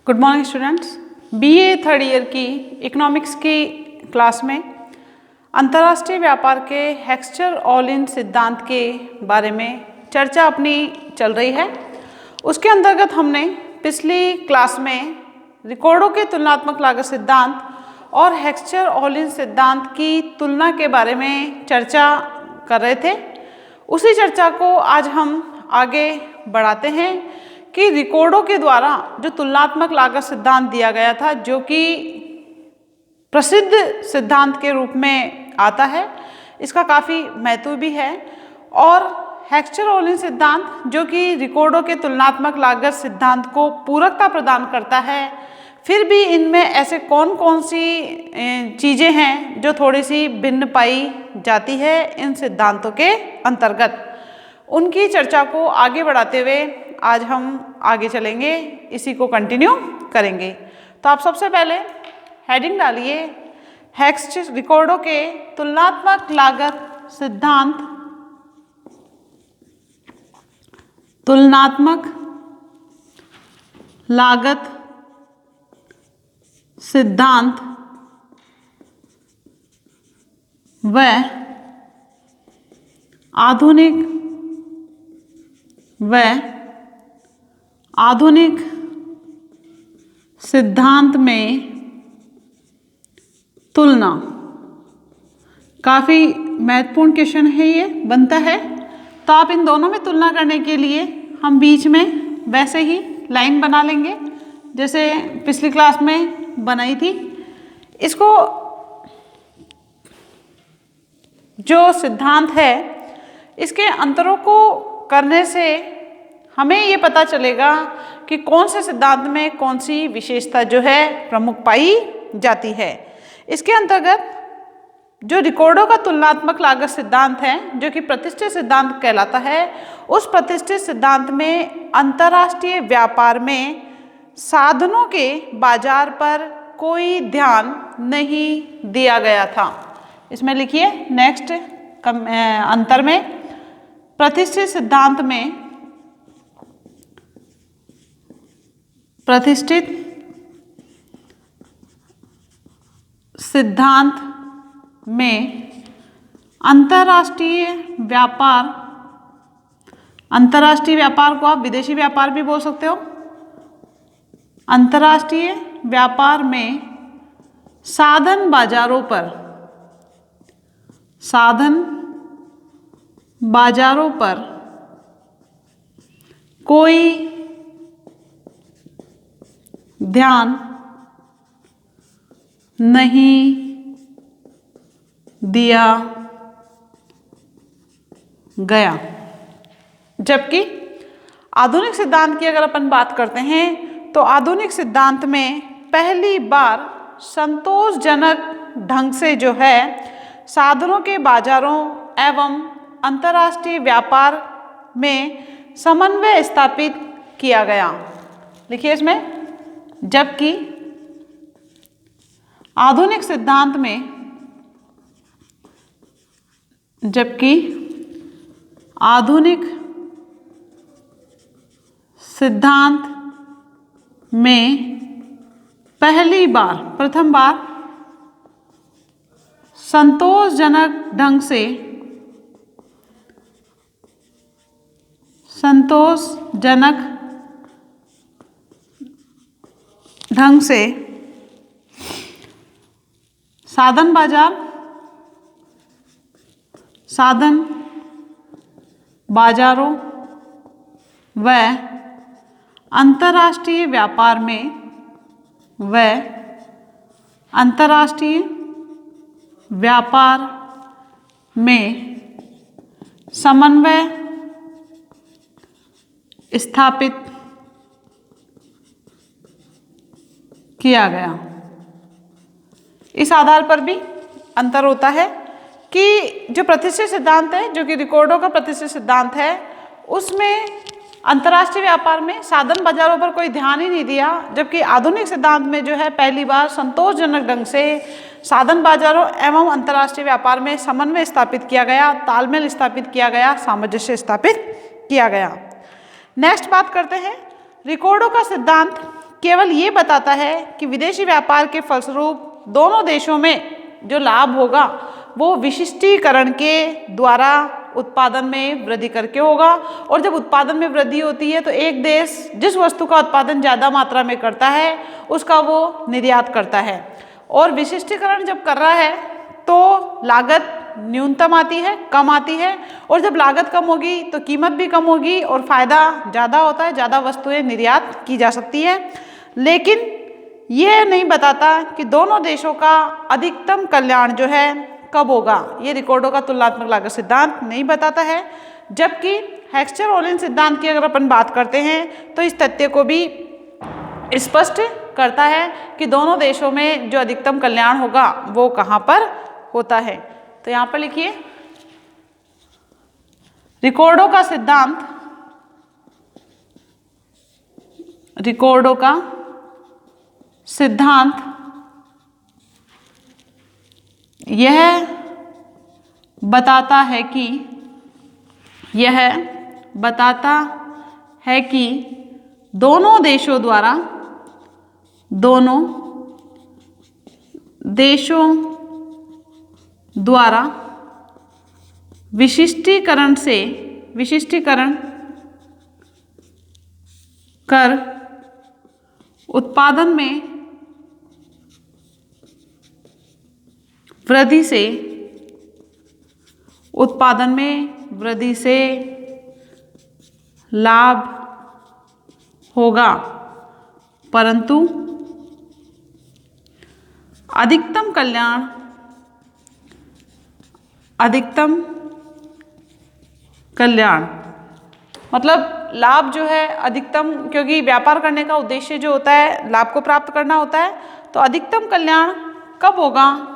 Good morning students. BA third year की economics की class में अंतर्राष्ट्रीय व्यापार के हेक्सचर ऑल-इन सिद्धांत के बारे में चर्चा अपनी चल रही है। उसके अंतर्गत हमने पिछली क्लास में रिकॉर्डों के तुलनात्मक लागत सिद्धांत और हेक्सचर ऑल-इन सिद्धांत की तुलना के बारे में चर्चा कर रहे थे। उसी चर्चा को आज हम आगे बढ़ाते हैं कि रिकॉर्डों के द्वारा जो तुलनात्मक लागत सिद्धांत दिया गया था, जो कि प्रसिद्ध सिद्धांत के रूप में आता है, इसका काफ़ी महत्व भी है। और हेक्सचर ऑल-इन सिद्धांत जो कि रिकॉर्डों के तुलनात्मक लागत सिद्धांत को पूरकता प्रदान करता है, फिर भी इनमें ऐसे कौन कौन सी चीज़ें हैं जो थोड़ी सी भिन्न पाई जाती है इन सिद्धांतों के अंतर्गत, उनकी चर्चा को आगे बढ़ाते हुए आज हम आगे चलेंगे, इसी को कंटिन्यू करेंगे। तो आप सबसे पहले हेडिंग डालिए हेक्सचर रिकॉर्डों के तुलनात्मक लागत सिद्धांत, तुलनात्मक लागत सिद्धांत व आधुनिक सिद्धांत में तुलना। काफ़ी महत्वपूर्ण क्वेश्चन है, ये बनता है। तो आप इन दोनों में तुलना करने के लिए हम बीच में वैसे ही लाइन बना लेंगे जैसे पिछली क्लास में बनाई थी। इसको जो सिद्धांत है, इसके अंतरों को करने से हमें ये पता चलेगा कि कौन से सिद्धांत में कौन सी विशेषता जो है प्रमुख पाई जाती है। इसके अंतर्गत जो रिकॉर्डों का तुलनात्मक लागत सिद्धांत है, जो कि प्रतिष्ठित सिद्धांत कहलाता है, उस प्रतिष्ठित सिद्धांत में अंतर्राष्ट्रीय व्यापार में साधनों के बाजार पर कोई ध्यान नहीं दिया गया था। इसमें लिखिए नेक्स्ट अंतर में प्रतिष्ठित सिद्धांत में अंतर्राष्ट्रीय व्यापार को आप विदेशी व्यापार भी बोल सकते हो। अंतर्राष्ट्रीय व्यापार में साधन बाजारों पर कोई ध्यान नहीं दिया गया। जबकि आधुनिक सिद्धांत की अगर अपन बात करते हैं, तो आधुनिक सिद्धांत में पहली बार संतोषजनक ढंग से जो है साधनों के बाजारों एवं अंतर्राष्ट्रीय व्यापार में समन्वय स्थापित किया गया। लिखिए इसमें, जबकि आधुनिक सिद्धांत में प्रथम बार संतोषजनक ढंग से साधन बाजारों व अंतर्राष्ट्रीय व्यापार में समन्वय स्थापित किया गया। इस आधार पर भी अंतर होता है कि जो प्रतिष्ठित सिद्धांत है, जो कि रिकॉर्डों का प्रतिष्ठित सिद्धांत है, उसमें अंतर्राष्ट्रीय व्यापार में साधन बाजारों पर कोई ध्यान ही नहीं दिया। जबकि आधुनिक सिद्धांत में जो है पहली बार संतोषजनक ढंग से साधन बाजारों एवं अंतर्राष्ट्रीय व्यापार में समन्वय स्थापित किया गया, तालमेल स्थापित किया गया, सामंजस्य स्थापित किया गया। नेक्स्ट बात करते हैं रिकॉर्डों का सिद्धांत केवल ये बताता है कि विदेशी व्यापार के फलस्वरूप दोनों देशों में जो लाभ होगा वो विशिष्टीकरण के द्वारा उत्पादन में वृद्धि करके होगा। और जब उत्पादन में वृद्धि होती है तो एक देश जिस वस्तु का उत्पादन ज़्यादा मात्रा में करता है उसका वो निर्यात करता है, और विशिष्टीकरण जब कर रहा है तो लागत न्यूनतम आती है, कम आती है, और जब लागत कम होगी तो कीमत भी कम होगी और फायदा ज़्यादा होता है, ज़्यादा वस्तुएं निर्यात की जा सकती है। लेकिन यह नहीं बताता कि दोनों देशों का अधिकतम कल्याण जो है कब होगा। ये रिकॉर्डो का तुलनात्मक लागत सिद्धांत नहीं बताता है। जबकि हेक्स्चर-ओलिन सिद्धांत की अगर अपन बात करते हैं तो इस तथ्य को भी स्पष्ट करता है कि दोनों देशों में जो अधिकतम कल्याण होगा वो कहाँ पर होता है। तो यहाँ पर लिखिए, रिकॉर्डो का सिद्धांत, रिकॉर्डो का सिद्धांत यह बताता है कि दोनों देशों द्वारा विशिष्टीकरण कर उत्पादन में वृद्धि से लाभ होगा, परंतु अधिकतम कल्याण मतलब लाभ जो है अधिकतम, क्योंकि व्यापार करने का उद्देश्य जो होता है लाभ को प्राप्त करना होता है, तो अधिकतम कल्याण कब होगा?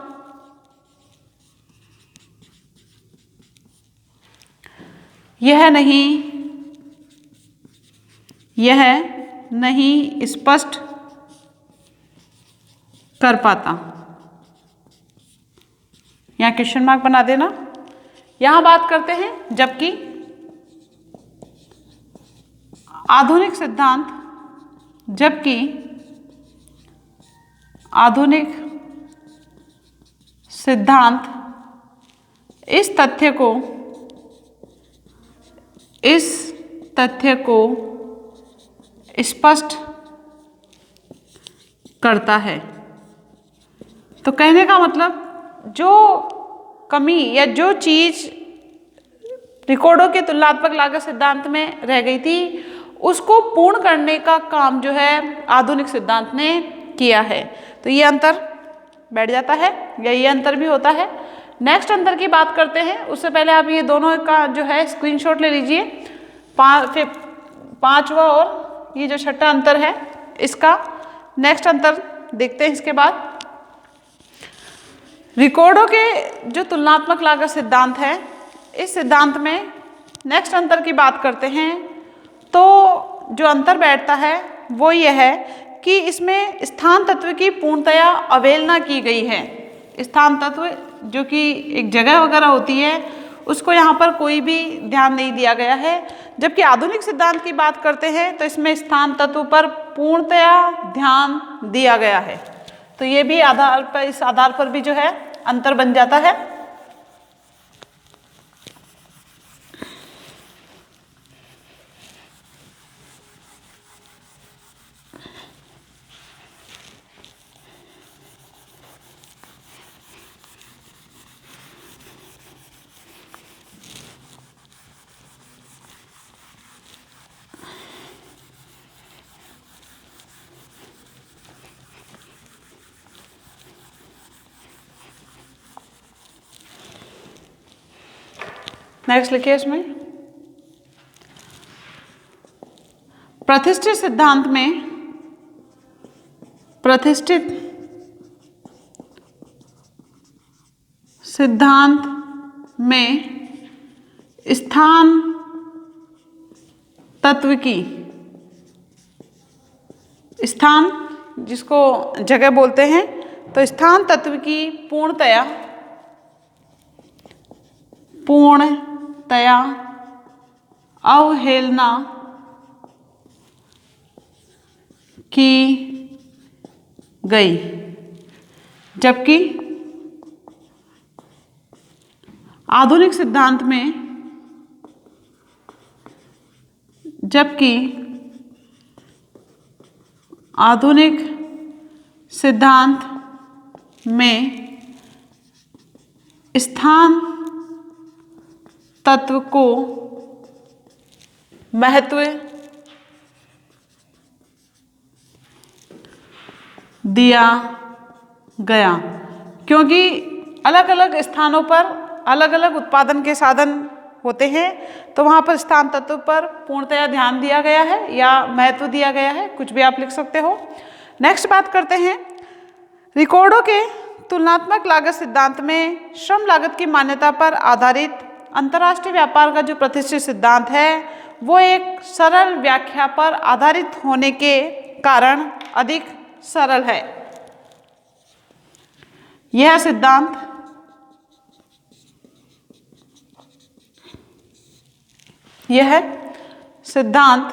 यह नहीं स्पष्ट कर पाता। यहाँ क्वेश्चन मार्क बना देना। यहाँ बात करते हैं जबकि आधुनिक सिद्धांत इस तथ्य को स्पष्ट करता है। तो कहने का मतलब जो कमी या जो चीज रिकॉर्डो के तुलनात्मक लागत सिद्धांत में रह गई थी उसको पूर्ण करने का काम जो है आधुनिक सिद्धांत ने किया है। तो ये अंतर बैठ जाता है या ये अंतर भी होता है। नेक्स्ट अंतर की बात करते हैं, उससे पहले आप ये दोनों का जो है स्क्रीनशॉट ले लीजिए। फिर पांचवा और ये जो छठा अंतर है इसका नेक्स्ट अंतर देखते हैं। इसके बाद रिकॉर्डो के जो तुलनात्मक लागत सिद्धांत है, इस सिद्धांत में नेक्स्ट अंतर की बात करते हैं तो जो अंतर बैठता है वो ये है कि इसमें स्थान तत्व की पूर्णतया अवहेलना की गई है। स्थान तत्व जो कि एक जगह वगैरह होती है उसको यहाँ पर कोई भी ध्यान नहीं दिया गया है। जबकि आधुनिक सिद्धांत की बात करते हैं तो इसमें स्थान तत्व पर पूर्णतया ध्यान दिया गया है। तो ये भी इस आधार पर भी जो है अंतर बन जाता है। नेक्स्ट लिखिए, इसमें प्रतिष्ठित सिद्धांत में स्थान तत्व की, स्थान जिसको जगह बोलते हैं, तो स्थान तत्व की पूर्णतया अवहेलना की गई, जबकि आधुनिक सिद्धांत में स्थान तत्व को महत्व दिया गया, क्योंकि अलग अलग स्थानों पर अलग अलग उत्पादन के साधन होते हैं, तो वहाँ पर स्थान तत्व पर पूर्णतया ध्यान दिया गया है या महत्व दिया गया है, कुछ भी आप लिख सकते हो। नेक्स्ट बात करते हैं, रिकॉर्डों के तुलनात्मक लागत सिद्धांत में श्रम लागत की मान्यता पर आधारित अंतर्राष्ट्रीय व्यापार का जो प्रतिष्ठित सिद्धांत है वो एक सरल व्याख्या पर आधारित होने के कारण अधिक सरल है। यह सिद्धांत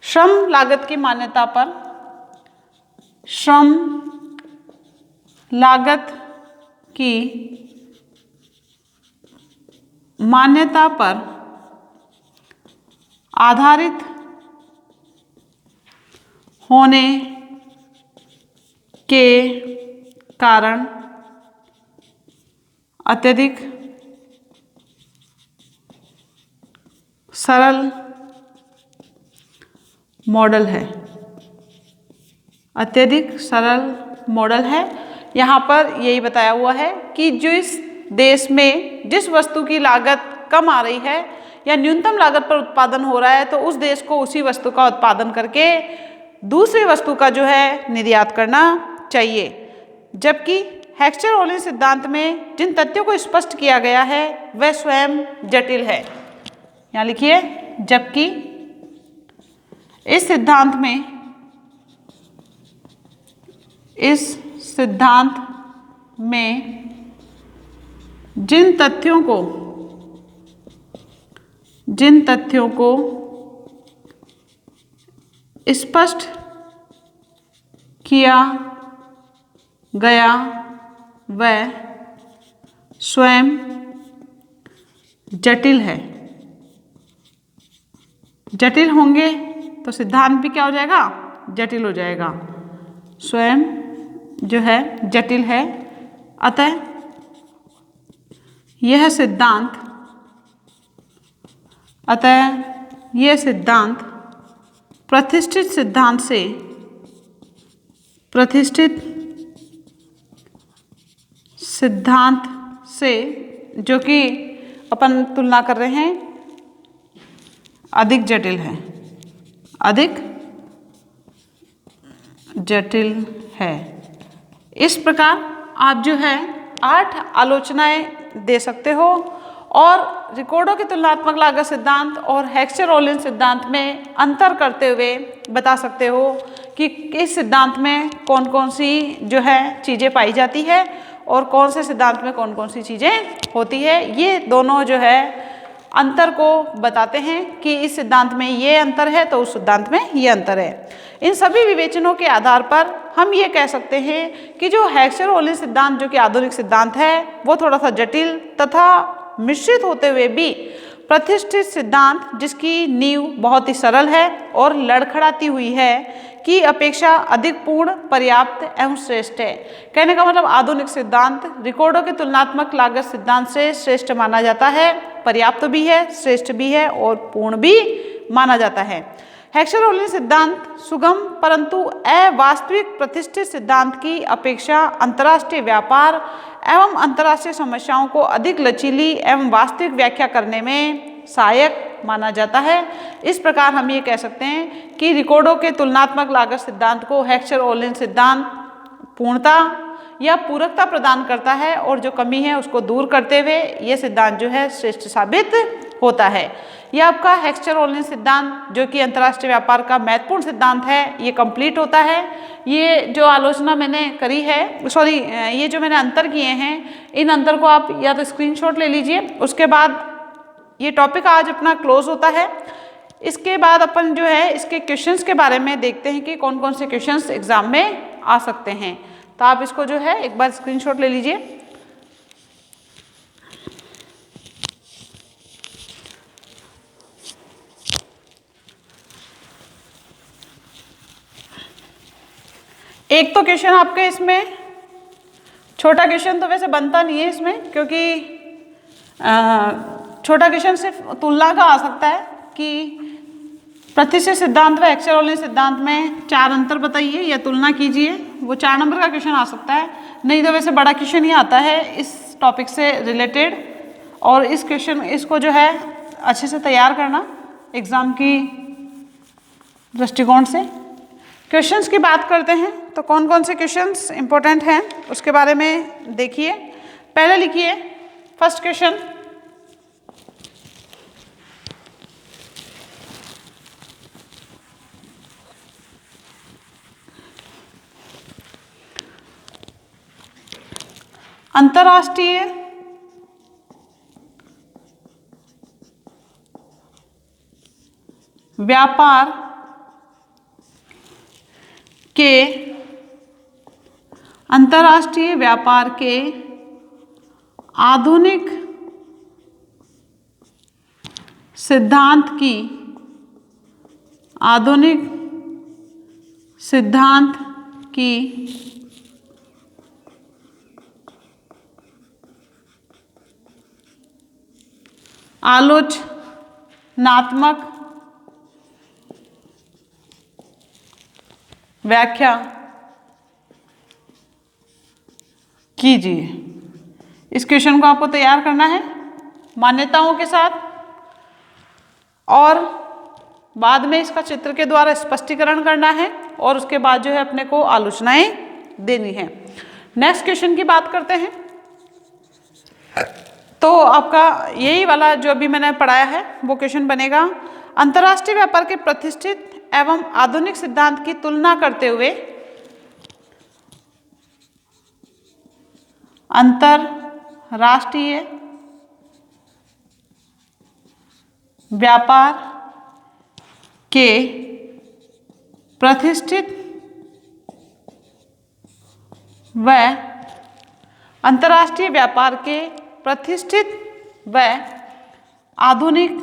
श्रम लागत की मान्यता पर आधारित होने के कारण अत्यधिक सरल मॉडल है। यहाँ पर यही बताया हुआ है कि जिस देश में जिस वस्तु की लागत कम आ रही है या न्यूनतम लागत पर उत्पादन हो रहा है, तो उस देश को उसी वस्तु का उत्पादन करके दूसरी वस्तु का जो है निर्यात करना चाहिए। जबकि हेक्स्चर-ओलिन सिद्धांत में जिन तथ्यों को स्पष्ट किया गया है वह स्वयं जटिल है। यहाँ लिखिए, जबकि इस सिद्धांत में जिन तथ्यों को स्पष्ट किया गया वह स्वयं जटिल है। जटिल होंगे तो सिद्धांत भी क्या हो जाएगा? जटिल हो जाएगा। स्वयं जो है जटिल है, अतः यह सिद्धांत प्रतिष्ठित सिद्धांत से जो कि अपन तुलना कर रहे हैं अधिक जटिल है। इस प्रकार आप जो है 8 आलोचनाएं दे सकते हो और रिकॉर्डों की तुलनात्मक लागत सिद्धांत और हेक्स्चर-ओलिन सिद्धांत में अंतर करते हुए बता सकते हो कि इस सिद्धांत में कौन कौन सी जो है चीज़ें पाई जाती है और कौन से सिद्धांत में कौन कौन सी चीज़ें होती है। ये दोनों जो है अंतर को बताते हैं कि इस सिद्धांत में ये अंतर है तो उस सिद्धांत में ये अंतर है। इन सभी विवेचनों के आधार पर हम ये कह सकते हैं कि जो हेक्स्चर-ओलिन सिद्धांत जो कि आधुनिक सिद्धांत है वो थोड़ा सा जटिल तथा मिश्रित होते हुए भी प्रतिष्ठित सिद्धांत जिसकी नींव बहुत ही सरल है और लड़खड़ाती हुई है की अपेक्षा अधिक पूर्ण, पर्याप्त एवं श्रेष्ठ है। कहने का मतलब आधुनिक सिद्धांत रिकॉर्डों के तुलनात्मक लागत सिद्धांत से श्रेष्ठ माना जाता है, पर्याप्त भी है, श्रेष्ठ भी है और पूर्ण भी माना जाता है। हेक्स्चर-ओलिन सिद्धांत सुगम परंतु अवास्तविक प्रतिष्ठित सिद्धांत की अपेक्षा अंतर्राष्ट्रीय व्यापार एवं अंतर्राष्ट्रीय समस्याओं को अधिक लचीली एवं वास्तविक व्याख्या करने में सहायक माना जाता है। इस प्रकार हम ये कह सकते हैं कि रिकॉर्डों के तुलनात्मक लागत सिद्धांत को हेक्स्चर-ओलिन सिद्धांत पूर्णता या पूरकता प्रदान करता है और जो कमी है उसको दूर करते हुए ये सिद्धांत जो है श्रेष्ठ साबित होता है। यह आपका हेक्स्चर-ओलिन सिद्धांत जो कि अंतर्राष्ट्रीय व्यापार का महत्वपूर्ण सिद्धांत है ये कंप्लीट होता है। ये जो आलोचना मैंने करी है, ये जो मैंने अंतर किए हैं, इन अंतर को आप या तो स्क्रीनशॉट ले लीजिए। उसके बाद ये टॉपिक आज अपना क्लोज होता है। इसके बाद अपन जो है इसके क्वेश्चंस के बारे में देखते हैं कि कौन कौन से क्वेश्चंस एग्जाम में आ सकते हैं। तो आप इसको जो है एक बार स्क्रीनशॉट ले लीजिए। एक तो क्वेश्चन आपके इसमें छोटा क्वेश्चन तो वैसे बनता नहीं है इसमें, क्योंकि छोटा क्वेश्चन सिर्फ तुलना का आ सकता है कि प्रतिष्ठित सिद्धांत व एक्सरोलिन सिद्धांत में 4 अंतर बताइए या तुलना कीजिए, वो 4 नंबर का क्वेश्चन आ सकता है। नहीं तो वैसे बड़ा क्वेश्चन ही आता है इस टॉपिक से रिलेटेड, और इस क्वेश्चन इसको जो है अच्छे से तैयार करना एग्जाम की दृष्टिकोण से। क्वेश्चंस की बात करते हैं तो कौन कौन से क्वेश्चंस इंपॉर्टेंट हैं उसके बारे में देखिए। पहले लिखिए फर्स्ट क्वेश्चन, अंतर्राष्ट्रीय व्यापार के अंतर्राष्ट्रीय व्यापार के आधुनिक सिद्धांत की आलोचनात्मक व्याख्या कीजिए। इस क्वेश्चन को आपको तैयार करना है मान्यताओं के साथ, और बाद में इसका चित्र के द्वारा स्पष्टीकरण करना है, और उसके बाद जो है अपने को आलोचनाएं देनी है। नेक्स्ट क्वेश्चन की बात करते हैं। तो आपका यही वाला जो अभी मैंने पढ़ाया है वो क्वेश्चन बनेगा, अंतर्राष्ट्रीय व्यापार के प्रतिष्ठित एवं आधुनिक सिद्धांत की तुलना करते हुए अंतर्राष्ट्रीय व्यापार के प्रतिष्ठित व अंतर्राष्ट्रीय व्यापार के प्रतिष्ठित व आधुनिक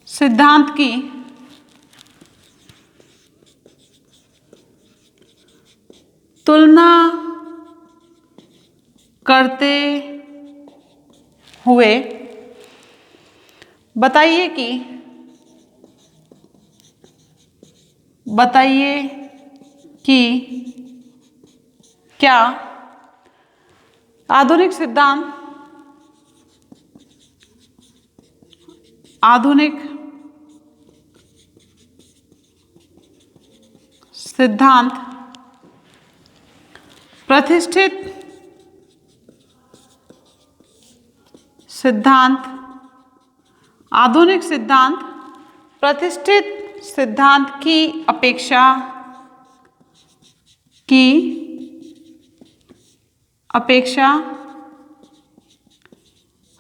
सिद्धांत की तुलना करते हुए बताइए कि क्या आधुनिक सिद्धांत प्रतिष्ठित सिद्धांत आधुनिक सिद्धांत प्रतिष्ठित सिद्धांत की अपेक्षा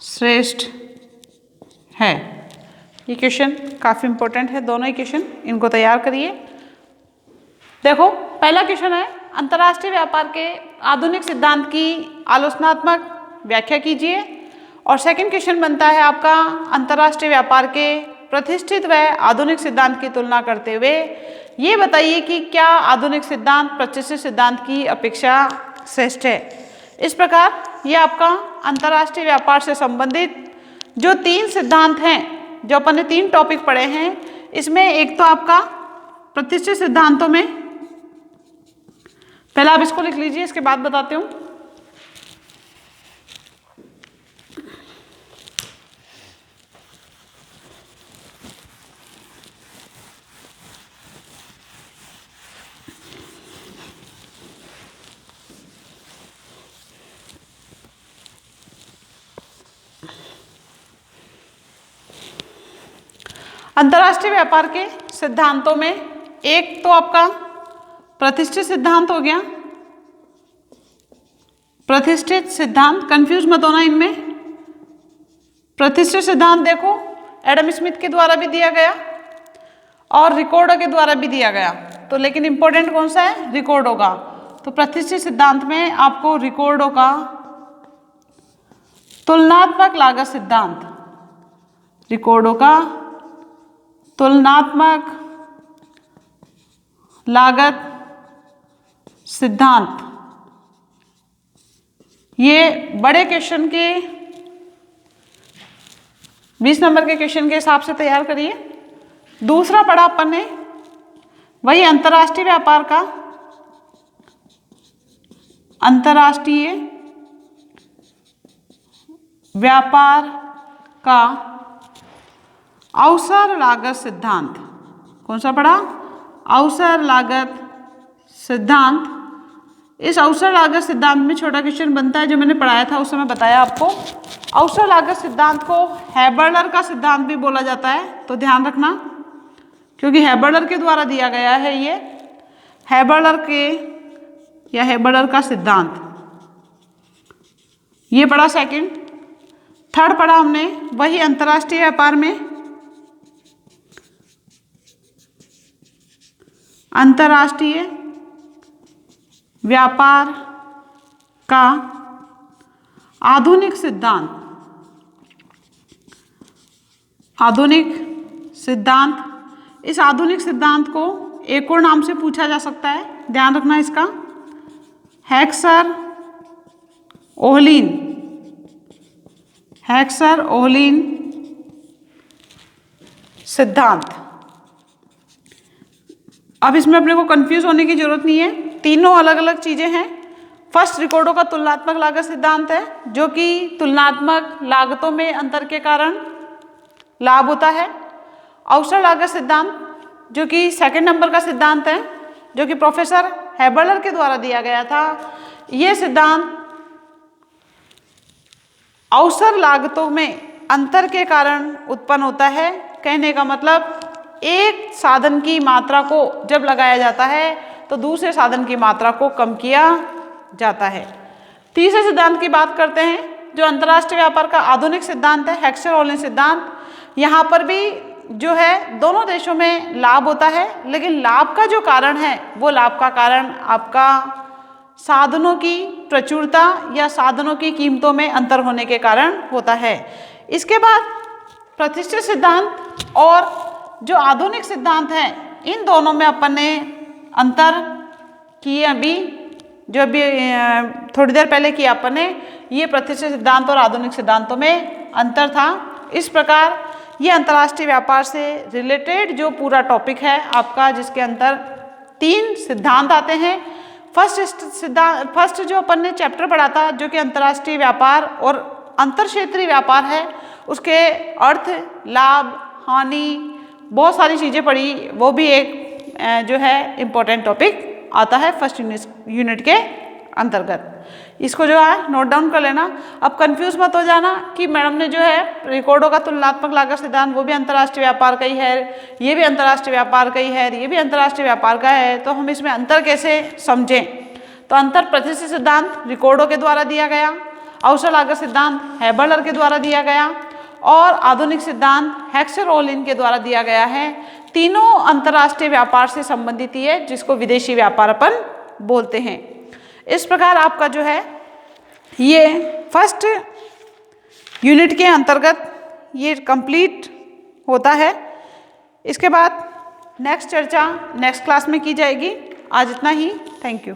श्रेष्ठ है। ये क्वेश्चन काफ़ी इंपॉर्टेंट है, दोनों ही क्वेश्चन, इनको तैयार करिए। देखो पहला क्वेश्चन है, अंतर्राष्ट्रीय व्यापार के आधुनिक सिद्धांत की आलोचनात्मक व्याख्या कीजिए, और सेकंड क्वेश्चन बनता है आपका, अंतर्राष्ट्रीय व्यापार के प्रतिष्ठित व आधुनिक सिद्धांत की तुलना करते हुए ये बताइए कि क्या आधुनिक सिद्धांत प्रतिष्ठित सिद्धांत की अपेक्षा श्रेष्ठ है। इस प्रकार ये आपका अंतर्राष्ट्रीय व्यापार से संबंधित जो 3 सिद्धांत हैं, जो अपन ने 3 टॉपिक पढ़े हैं, इसमें एक तो आपका प्रतिष्ठित सिद्धांतों में, पहला आप इसको लिख लीजिए, इसके बाद बताती हूँ। अंतर्राष्ट्रीय व्यापार के सिद्धांतों में एक तो आपका प्रतिष्ठित सिद्धांत हो गया, प्रतिष्ठित सिद्धांत, कंफ्यूज मत होना इनमें। प्रतिष्ठित सिद्धांत देखो एडम स्मिथ के द्वारा भी दिया गया और रिकॉर्डो के द्वारा भी दिया गया, तो लेकिन इंपॉर्टेंट कौन सा है? रिकॉर्डो का। तो प्रतिष्ठित सिद्धांत में आपको रिकॉर्डो का तुलनात्मक लागत सिद्धांत, रिकॉर्डो का तुलनात्मक लागत सिद्धांत, ये बड़े क्वेश्चन के 20 नंबर के क्वेश्चन के हिसाब से तैयार करिए। दूसरा पढ़ा अपन ने वही अंतर्राष्ट्रीय व्यापार का, अंतर्राष्ट्रीय व्यापार का अवसर लागत सिद्धांत। कौन सा पढ़ा? अवसर लागत सिद्धांत। इस अवसर लागत सिद्धांत में छोटा क्वेश्चन बनता है जो मैंने पढ़ाया था उस समय बताया आपको। अवसर लागत सिद्धांत को हैबर्लर का सिद्धांत भी बोला जाता है, तो ध्यान रखना क्योंकि हैबर्लर के द्वारा दिया गया है ये, हैबर्लर के या हैबर्लर का सिद्धांत। ये पढ़ा सेकंड। थर्ड पढ़ा हमने वही अंतर्राष्ट्रीय व्यापार में, अंतर्राष्ट्रीय व्यापार का आधुनिक सिद्धांत, आधुनिक सिद्धांत। इस आधुनिक सिद्धांत को एक और नाम से पूछा जा सकता है, ध्यान रखना इसका, हेक्सर ओहलिन, हेक्सर ओहलिन सिद्धांत। अब इसमें अपने को कंफ्यूज होने की जरूरत नहीं है, तीनों अलग अलग चीजें हैं। फर्स्ट रिकॉर्डो का तुलनात्मक लागत सिद्धांत है जो कि तुलनात्मक लागतों में अंतर के कारण लाभ होता है। अवसर लागत सिद्धांत जो कि सेकंड नंबर का सिद्धांत है, जो कि प्रोफेसर हैबर्लर के द्वारा दिया गया था। ये सिद्धांत अवसर लागतों में अंतर के कारण उत्पन्न होता है। कहने का मतलब एक साधन की मात्रा को जब लगाया जाता है तो दूसरे साधन की मात्रा को कम किया जाता है। तीसरे सिद्धांत की बात करते हैं जो अंतर्राष्ट्रीय व्यापार का आधुनिक सिद्धांत है, हेक्सर ओहलिन सिद्धांत। यहाँ पर भी जो है दोनों देशों में लाभ होता है, लेकिन लाभ का जो कारण है वो लाभ का कारण आपका साधनों की प्रचुरता या साधनों की कीमतों में अंतर होने के कारण होता है। इसके बाद प्रतिष्ठित सिद्धांत और जो आधुनिक सिद्धांत है इन दोनों में अपन ने अंतर किए, अभी जो अभी थोड़ी देर पहले किया अपन ने, ये प्रतिष्ठित सिद्धांत और आधुनिक सिद्धांतों में अंतर था। इस प्रकार ये अंतर्राष्ट्रीय व्यापार से रिलेटेड जो पूरा टॉपिक है आपका, जिसके अंदर 3 सिद्धांत आते हैं। फर्स्ट जो अपन ने चैप्टर पढ़ा था जो कि अंतर्राष्ट्रीय व्यापार और अंतर क्षेत्रीय व्यापार है, उसके अर्थ, लाभ, हानि, बहुत सारी चीज़ें पढ़ी, वो भी एक जो है इम्पोर्टेंट टॉपिक आता है फर्स्ट यूनिट के अंतर्गत। इसको जो है नोट डाउन कर लेना। अब कंफ्यूज मत हो जाना कि मैडम ने जो है रिकॉर्डो का तुलनात्मक लागत सिद्धांत वो भी अंतर्राष्ट्रीय व्यापार का ही है, ये भी अंतर्राष्ट्रीय व्यापार का ही है, ये भी अंतर्राष्ट्रीय व्यापार का है, तो हम इसमें अंतर कैसे समझें? तो अंतर प्रतिष्ठित सिद्धांत रिकॉर्डो के द्वारा दिया गया, अवसर लागत सिद्धांत हैबर्लर के द्वारा दिया गया और आधुनिक सिद्धांत हेक्सर ओहलिन के द्वारा दिया गया है। तीनों अंतर्राष्ट्रीय व्यापार से संबंधित ही है, जिसको विदेशी व्यापार अपन बोलते हैं। इस प्रकार आपका जो है ये फर्स्ट यूनिट के अंतर्गत ये कंप्लीट होता है। इसके बाद नेक्स्ट चर्चा नेक्स्ट क्लास में की जाएगी। आज इतना ही, थैंक यू।